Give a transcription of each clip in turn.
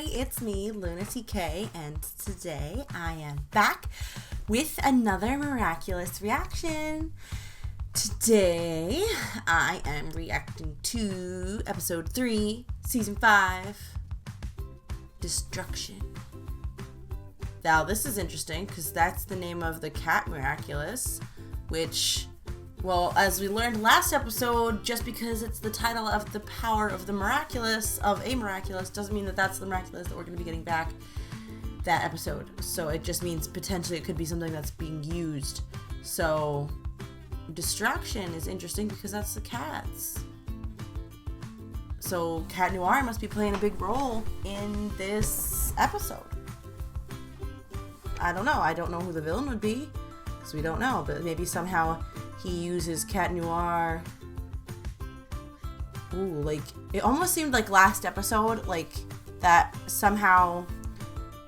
everybody, it's me, Lunacy K, and today I am back with another miraculous reaction. Today, I am reacting to episode 3, season 5, Destruction. Now, this is interesting, because that's the name of the cat Miraculous, which, well, as we learned last episode, just because it's the title of the power of the miraculous, of a miraculous, doesn't mean that that's the miraculous that we're going to be getting back that episode. So it just means potentially it could be something that's being used. So Destruction is interesting because that's the cats. So Cat Noir must be playing a big role in this episode. I don't know. I don't know who the villain would be, because we don't know. But maybe somehow he uses Cat Noir. Ooh, like, it almost seemed like last episode, like, that somehow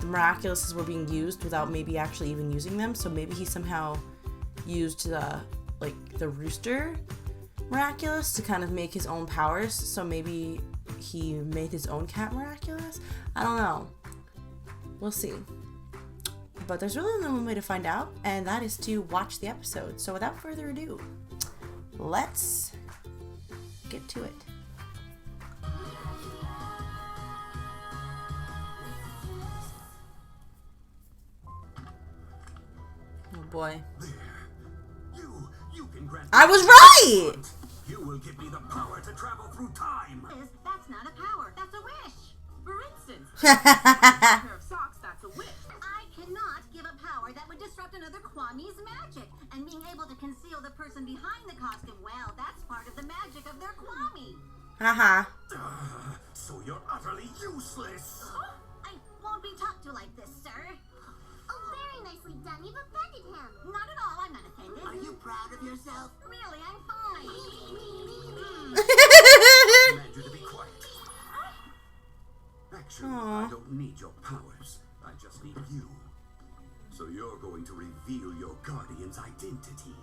the Miraculouses were being used without maybe actually even using them. So maybe he somehow used the Rooster Miraculous to kind of make his own powers. So maybe he made his own cat Miraculous? I don't know. We'll see. But there's really only one way to find out, and that is to watch the episode. So without further ado, let's get to it. Oh boy. I was right! You will give me the power to travel through time. That's not a power, that's a wish. For instance, a pair of socks, that's a wish. I cannot give a power that would disrupt another Kwame's magic. And being able to conceal the person behind the costume, well, that's part of the magic of their Kwame. Haha. So you're utterly useless. Oh, I won't be talked to like this, sir. Oh, very nicely done. You've offended him. Not at all, I'm not offended. Are you proud of yourself? Really, I'm fine. I command you to be quiet. Actually, I don't need your powers. I just need you. So you're going to reveal your guardian's identity.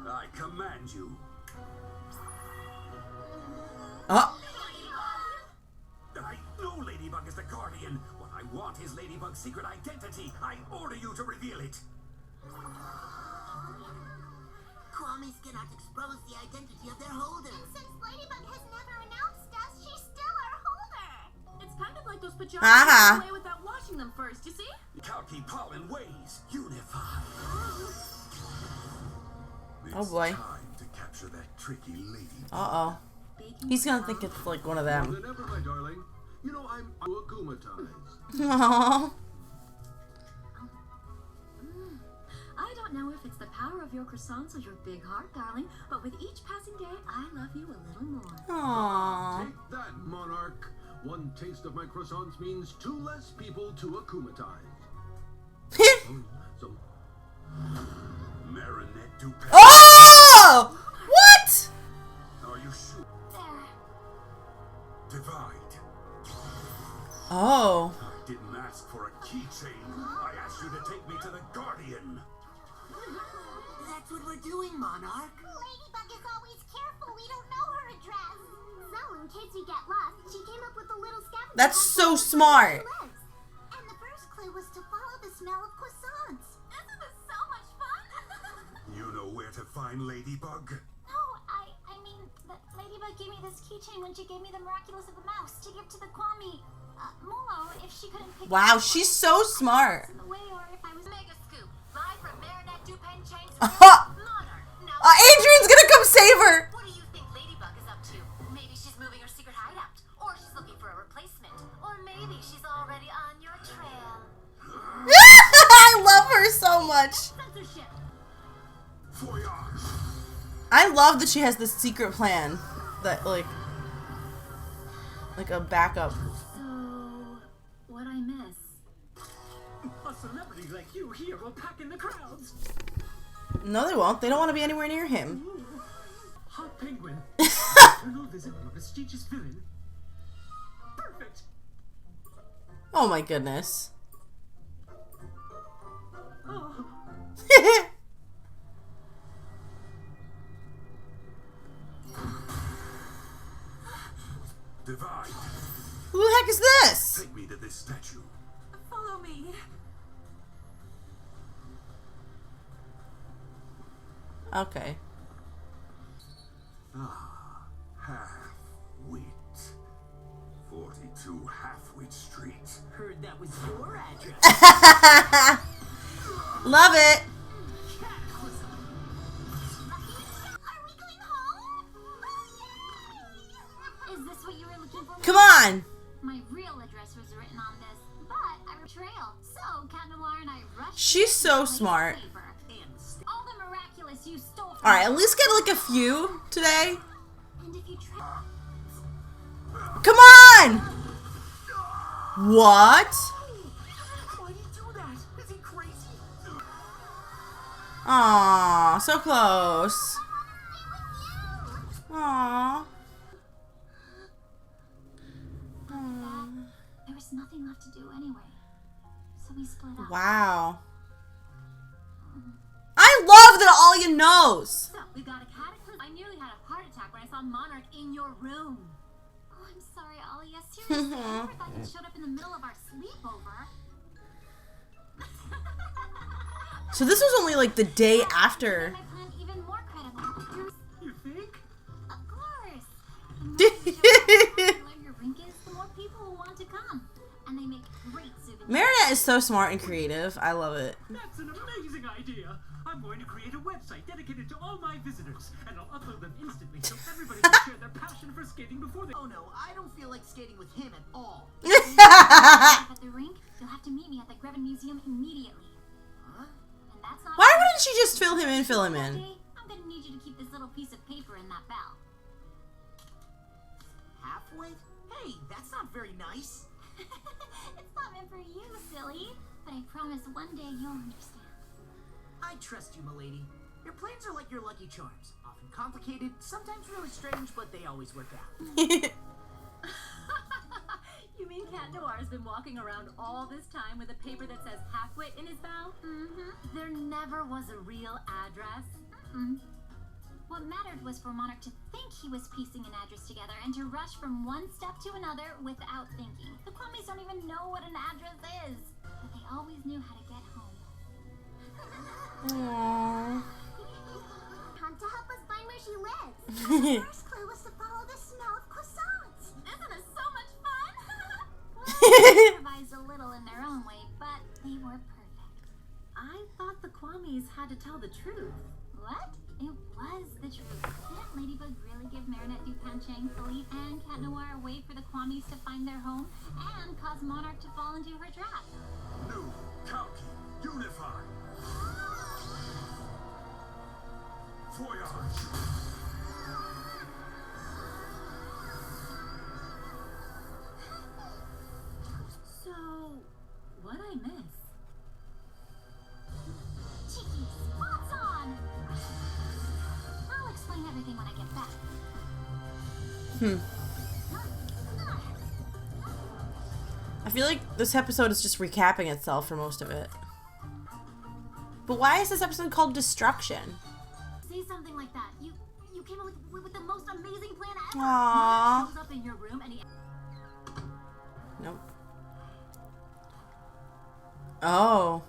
I command you. Oh. I know Ladybug is the guardian. What I want is Ladybug's secret identity. I order you to reveal it. Kwame's cannot expose the identity of their holder. And since Ladybug has never announced us, she's still our holder. It's kind of like those pajamas Uh-huh. away without washing them first, you see? Kalki Pollen ways unify. Oh boy. It's time to capture that tricky Ladybug. Uh-oh. He's gonna think it's like one of them. Never, my darling. You know, I'm akumatized. Aww. I don't know if it's the power of your croissants or your big heart, darling, but with each passing day, I love you a little more. Aww. Take that, Monarch. One taste of my croissants means 2 less people to akumatize. So, Marinette Dupin. Oh! What? Are you sure? There. Divide. Oh. I didn't ask for a keychain. I asked you to take me to the Guardian. That's what we're doing, Monarch. Ladybug is always careful. We don't know her address. So, in case we get lost, she came up with a little scavenger. That's so smart. And the first clue was to follow the smell of croissants. Isn't this so much fun? You know where to find Ladybug? No, I mean, Ladybug gave me this keychain when she gave me the Miraculous of the Mouse to give to the Kwame. Molo, if she couldn't pick Wow, up she's so smart. in the way, or if I was Mega scoop, live from Marinette Dupin Chains. Uh-huh. Monarch. Now, Adrian's gonna come save her. what do you think Ladybug is up to? Maybe she's moving her secret hideout, or she's looking for a replacement, or maybe she's already on your trail. I love her so much. Censorship. Voyage. I love that she has this secret plan that like a backup. So, what I miss? A celebrity like you here will pack in the crowds. No, they won't. They don't want to be anywhere near him. Ooh, hot penguin. Eternal visible prestigious villain. Perfect. Oh my goodness. Oh, Divide. Who the heck this statue. Follow me. Okay. Ah, half-wit. 42 Half-Wit Street. Heard that was your address. Love it. Are we going home? Is this what you were looking for? Come on. My real address was written on this, but I betrayal. So Cat Noir and I rushed. She's so smart. All the miraculous you stole from All right, at least get like a few today. And if you try. Come on. What? Why do you do that? Is he crazy? Aw, so close. Aw. There was nothing left to do anyway, so we split up. Wow. I love that Alia knows. So, we got a cataclysm. I nearly had a heart attack when I saw Monarch in your room. Oh, I'm sorry, Alia. Seriously, I never thought you showed up in the middle of our sleepover. So this was only like the day after. My plan even more credible. You think? Of course. The more your rink is, the more people will want to come, and they make great souvenirs. Marinette is so smart and creative. I love it. That's an amazing idea. I'm going to create a website dedicated to all my visitors, and I'll upload them instantly so everybody can share their passion for skating before they. Oh no, I don't feel like skating with him at all. At the rink, you'll have to meet me at the Grevin Museum immediately. Huh? And that's not. Why wouldn't she just fill him in? Okay, I'm gonna need you to keep this little piece of paper in that bell. Halfway? Hey, that's not very nice. It's not meant for you, silly. But I promise one day you'll understand. I trust you, milady. Your plans are like your Lucky Charms. Often complicated, sometimes really strange, but they always work out. You mean Cat Noir's been walking around all this time with a paper that says half-wit in his bow? Mm-hmm. There never was a real address. Mm-mm. What mattered was for Monarch to think he was piecing an address together and to rush from one step to another without thinking. The Kwamis don't even know what an address is, but they always knew how to get home. Aww. Come to help us find where she lives. The first clue was to follow the smell of croissants. Isn't it so much fun? They improvised a little in their own way, but they were perfect. I thought the Kwamis had to tell the truth. What? It was the truth. Didn't Ladybug really give Marinette Dupanchang, Philippe, and Cat Noir a way for the Kwamis to find their home and cause Monarch to fall into her trap? New County Unify. Voyage. So, what'd I miss? Cheeky spots on! I'll explain everything when I get back. I feel like this episode is just recapping itself for most of it. But why is this episode called Destruction? Say something like that. You came up with the most amazing plan ever. Aww. Shows up in your room and he... Nope. Oh.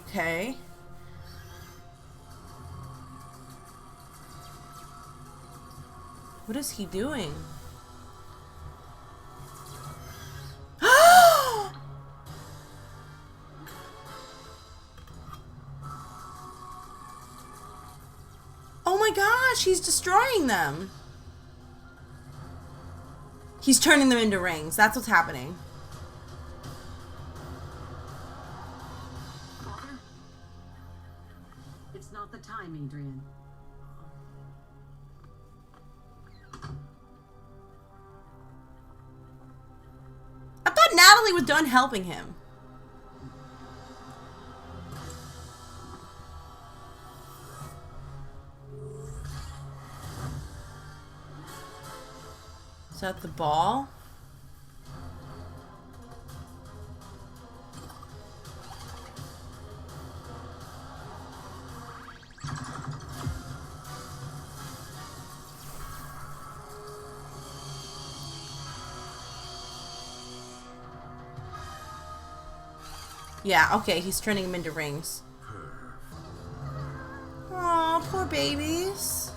Okay. What is he doing? Oh my gosh, he's destroying them. He's turning them into rings. That's what's happening. Father? It's not the time, Adrian. I thought Natalie was done helping him. Is that the ball? Yeah, okay, he's turning them into rings. Aw, poor babies.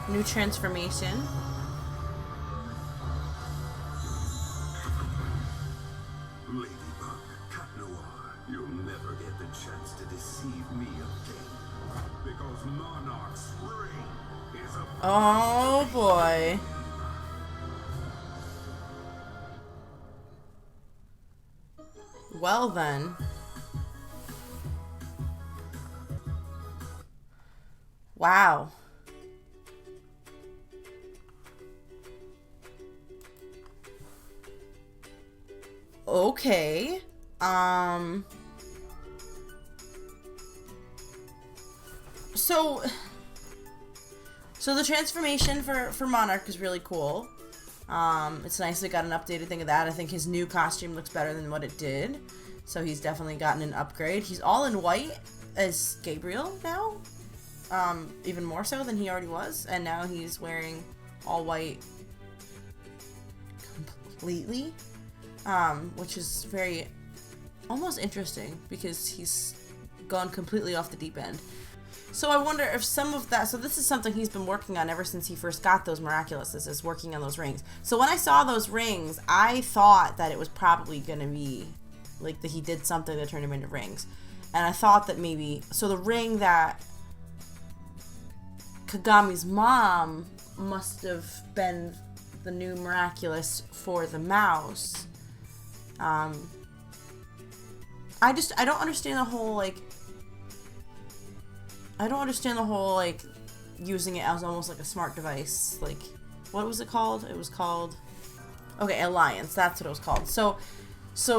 New transformation. Ladybug, Cat Noir, you'll never get the chance to deceive me again. Because Monarch's ring is a... Oh boy. Well then. Wow. Okay. So the transformation for Monarch is really cool. It's nice we got an updated thing of that. I think his new costume looks better than what it did. So he's definitely gotten an upgrade. He's all in white as Gabriel now. Even more so than he already was. And now he's wearing all white completely. Which is very almost interesting because he's gone completely off the deep end. So I wonder if some of that, so this is something he's been working on ever since he first got those Miraculouses, is working on those rings. So when I saw those rings, I thought that it was probably going to be like that he did something to turn them into rings. And I thought that maybe, so the ring that Kagami's mom must have been the new Miraculous for the mouse. I don't understand the whole, like, using it as almost like a smart device. Like, what was it called? It was called, okay, Alliance. That's what it was called. So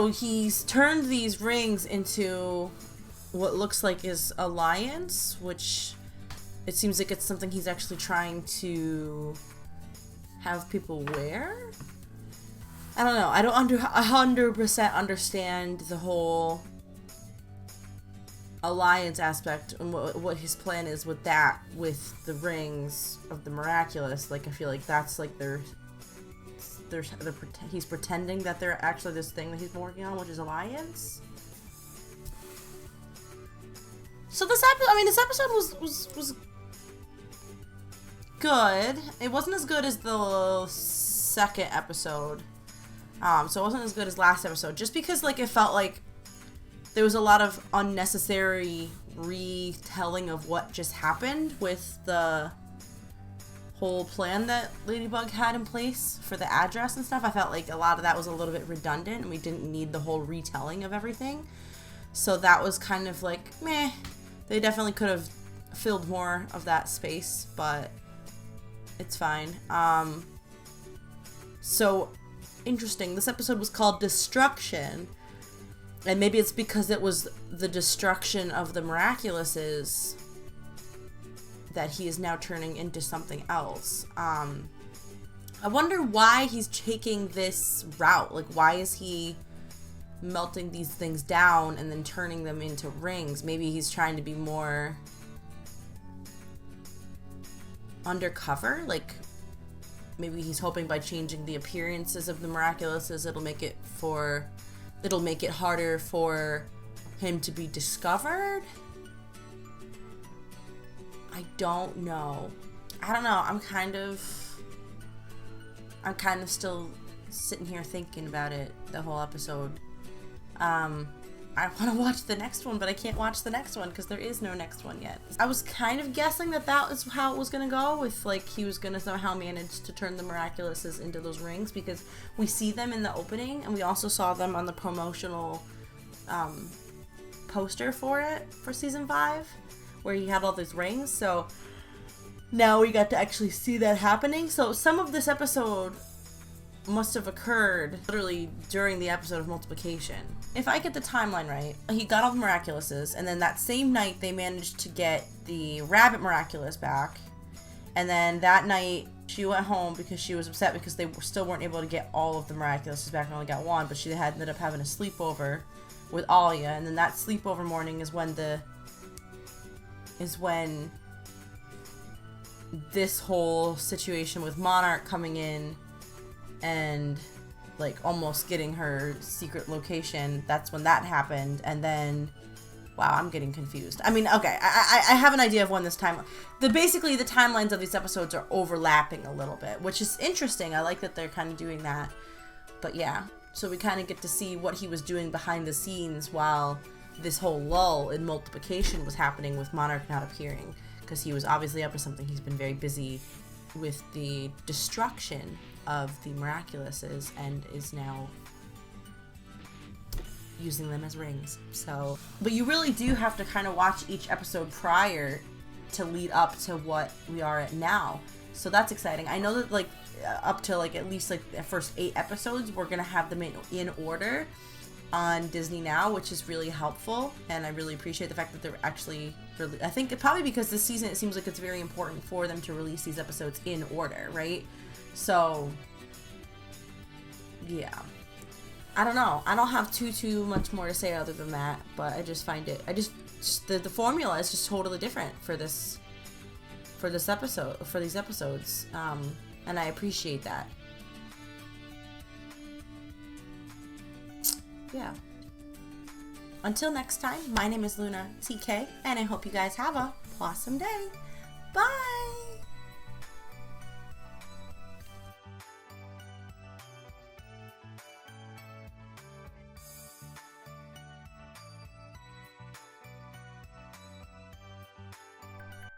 he's turned these rings into what looks like his Alliance, which it seems like it's something he's actually trying to have people wear. I don't know. I don't 100% understand the whole Alliance aspect and what his plan is with that, with the rings of the Miraculous. Like, I feel like that's like he's pretending that they're actually this thing that he's been working on, which is Alliance. So this episode was good. It wasn't as good as the second episode. So it wasn't as good as last episode, just because, like, it felt like there was a lot of unnecessary retelling of what just happened with the whole plan that Ladybug had in place for the address and stuff. I felt like a lot of that was a little bit redundant, and we didn't need the whole retelling of everything. So that was kind of like, meh. They definitely could have filled more of that space, but it's fine. So interesting. This episode was called Destruction, and maybe it's because it was the destruction of the Miraculouses that he is now turning into something else. I wonder why he's taking this route. Like, why is he melting these things down and then turning them into rings? Maybe he's trying to be more undercover. Like, maybe he's hoping by changing the appearances of the Miraculouses, it'll make it harder for him to be discovered. I don't know. I'm kind of still sitting here thinking about it the whole episode. I want to watch the next one, but I can't watch the next one because there is no next one yet. I was kind of guessing that was how it was going to go, with, like, he was going to somehow manage to turn the Miraculouses into those rings, because we see them in the opening, and we also saw them on the promotional poster for season 5, where he had all those rings. So now we got to actually see that happening. So some of this episode must have occurred literally during the episode of multiplication. If I get the timeline right, he got all the Miraculouses, and then that same night they managed to get the Rabbit Miraculous back, and then that night She went home because she was upset because they still weren't able to get all of the Miraculouses back and only got one, but she had ended up having a sleepover with Alia, and then that sleepover morning is when this whole situation with Monarch coming in and like almost getting her secret location, that's when that happened. And then, wow, I'm getting confused. I mean, okay, I have an idea of when this time, basically the timelines of these episodes are overlapping a little bit, which is interesting. I like that they're kind of doing that. But yeah, so we kind of get to see what he was doing behind the scenes while this whole lull in multiplication was happening with Monarch not appearing, because he was obviously up to something. He's been very busy with the destruction of the Miraculouses and is now using them as rings. So, but you really do have to kind of watch each episode prior to lead up to what we are at now. So that's exciting. I know that like up to like at least like the first 8 episodes we're gonna have them in order on Disney Now, which is really helpful, and I really appreciate the fact that they're actually I think probably because this season it seems like it's very important for them to release these episodes in order, right? So yeah, I don't know. I don't have too much more to say other than that, but I just find it, the formula is just totally different for these episodes, and I appreciate that. Yeah. Until next time, my name is Luna TK, and I hope you guys have a awesome day. Bye!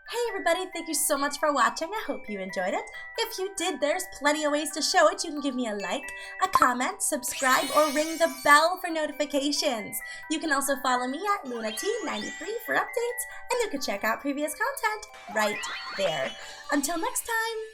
Hey everybody, thank you so much for watching. I hope you enjoyed it. If you did, there's plenty of ways to show it. You can give me a like, a comment, subscribe, or ring the bell for notifications. You can also follow me at LunaT93 for updates, and you can check out previous content right there. Until next time!